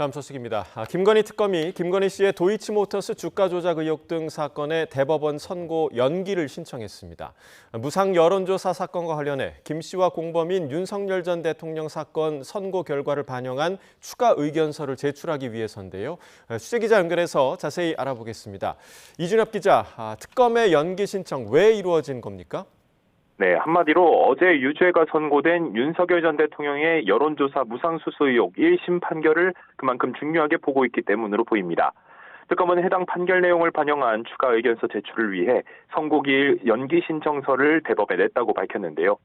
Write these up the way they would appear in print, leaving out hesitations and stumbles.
다음 소식입니다. 김건희 특검이 김건희 씨의 도이치모터스 주가 조작 의혹 등 사건의 대법원 선고 연기를 신청했습니다. 무상 여론조사 사건과 관련해 김 씨와 공범인 윤석열 전 대통령 사건 선고 결과를 반영한 추가 의견서를 제출하기 위해서인데요. 취재기자 연결해서 자세히 알아보겠습니다. 이준엽 기자, 특검의 연기 신청 왜 이루어진 겁니까? 네, 한마디로 어제 유죄가 선고된 윤석열 전 대통령의 여론조사 무상수수 의혹 1심 판결을 그만큼 중요하게 보고 있기 때문으로 보입니다. 특검은 해당 판결 내용을 반영한 추가 의견서 제출을 위해 선고기일 연기 신청서를 대법에 냈다고 밝혔는데요.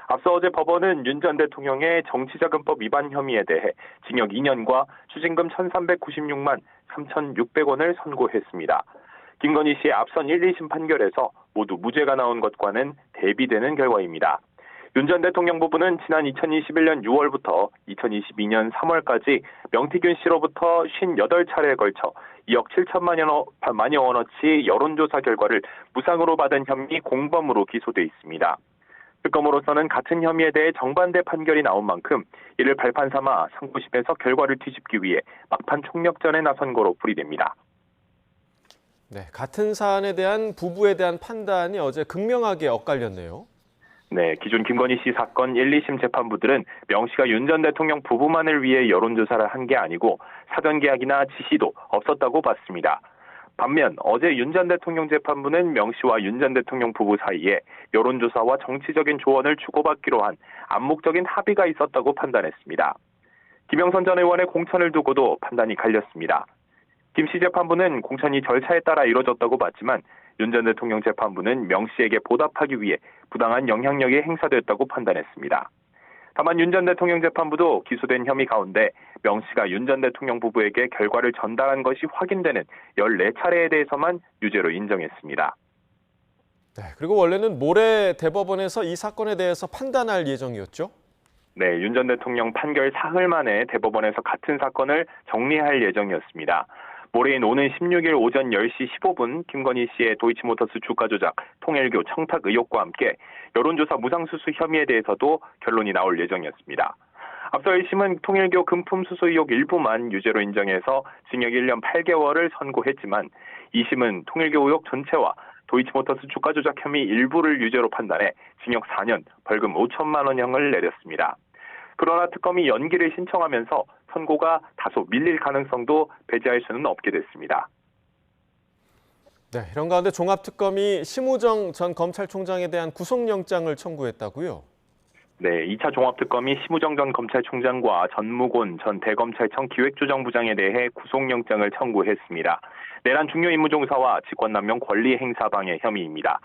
앞서 어제 법원은 윤 전 대통령의 정치자금법 위반 혐의에 대해 징역 2년과 추징금 1,396만 3,600원을 선고했습니다. 김건희 씨의 앞선 1, 2심 판결에서 모두 무죄가 나온 것과는 대비되는 결과입니다. 윤 전 대통령 부부는 지난 2021년 6월부터 2022년 3월까지 명태균 씨로부터 58차례에 걸쳐 2억 7천만여 원어치 여론조사 결과를 무상으로 받은 혐의 공범으로 기소돼 있습니다. 특검으로서는 같은 혐의에 대해 정반대 판결이 나온 만큼 이를 발판 삼아 상고심에서 결과를 뒤집기 위해 막판 총력전에 나선 거로 풀이됩니다. 네, 같은 사안에 대한 부부에 대한 판단이 어제 극명하게 엇갈렸네요. 네, 기존 김건희 씨 사건 1, 2심 재판부들은 명 씨가 윤 전 대통령 부부만을 위해 여론조사를 한 게 아니고 사전 계약이나 지시도 없었다고 봤습니다. 반면 어제 윤 전 대통령 재판부는 명 씨와 윤 전 대통령 부부 사이에 여론조사와 정치적인 조언을 주고받기로 한 암묵적인 합의가 있었다고 판단했습니다. 김영선 전 의원의 공천을 두고도 판단이 갈렸습니다. 김 씨 재판부는 공천이 절차에 따라 이뤄졌다고 봤지만 윤 전 대통령 재판부는 명 씨에게 보답하기 위해 부당한 영향력이 행사됐다고 판단했습니다. 다만 윤 전 대통령 재판부도 기소된 혐의 가운데 명 씨가 윤 전 대통령 부부에게 결과를 전달한 것이 확인되는 14차례에 대해서만 유죄로 인정했습니다. 네, 그리고 원래는 모레 대법원에서 이 사건에 대해서 판단할 예정이었죠? 네, 윤 전 대통령 판결 사흘 만에 대법원에서 같은 사건을 정리할 예정이었습니다. 모레인 오는 16일 오전 10시 15분 김건희 씨의 도이치모터스 주가 조작, 통일교 청탁 의혹과 함께 여론조사 무상수수 혐의에 대해서도 결론이 나올 예정이었습니다. 앞서 1심은 통일교 금품 수수 의혹 일부만 유죄로 인정해서 징역 1년 8개월을 선고했지만 2심은 통일교 의혹 전체와 도이치모터스 주가 조작 혐의 일부를 유죄로 판단해 징역 4년, 벌금 5천만 원형을 내렸습니다. 그러나 특검이 연기를 신청하면서 선고가 다소 밀릴 가능성도 배제할 수는 없게 됐습니다. 네, 이런 가운데 종합특검이 심우정 전 검찰총장에 대한 구속영장을 청구했다고요? 네, 2차 종합특검이 심우정 전 검찰총장과 전무곤 전 대검찰청 기획조정부장에 대해 구속영장을 청구했습니다. 내란 중요임무종사와 직권남용 권리행사방해 혐의입니다.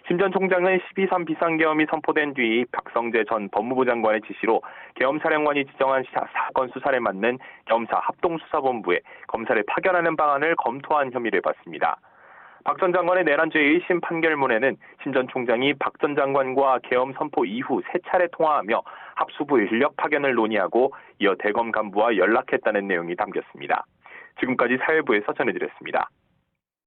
심 전 총장은 12.3 비상계엄이 선포된 뒤 박성재 전 법무부 장관의 지시로 계엄사령관이 지정한 사건 수사를 맡는 계엄사 합동수사본부에 검사를 파견하는 방안을 검토한 혐의를 받습니다. 박 전 장관의 내란죄 1심 판결문에는 심 전 총장이 박 전 장관과 계엄 선포 이후 3차례 통화하며 합수부 인력 파견을 논의하고 이어 대검 간부와 연락했다는 내용이 담겼습니다. 지금까지 사회부에서 전해드렸습니다.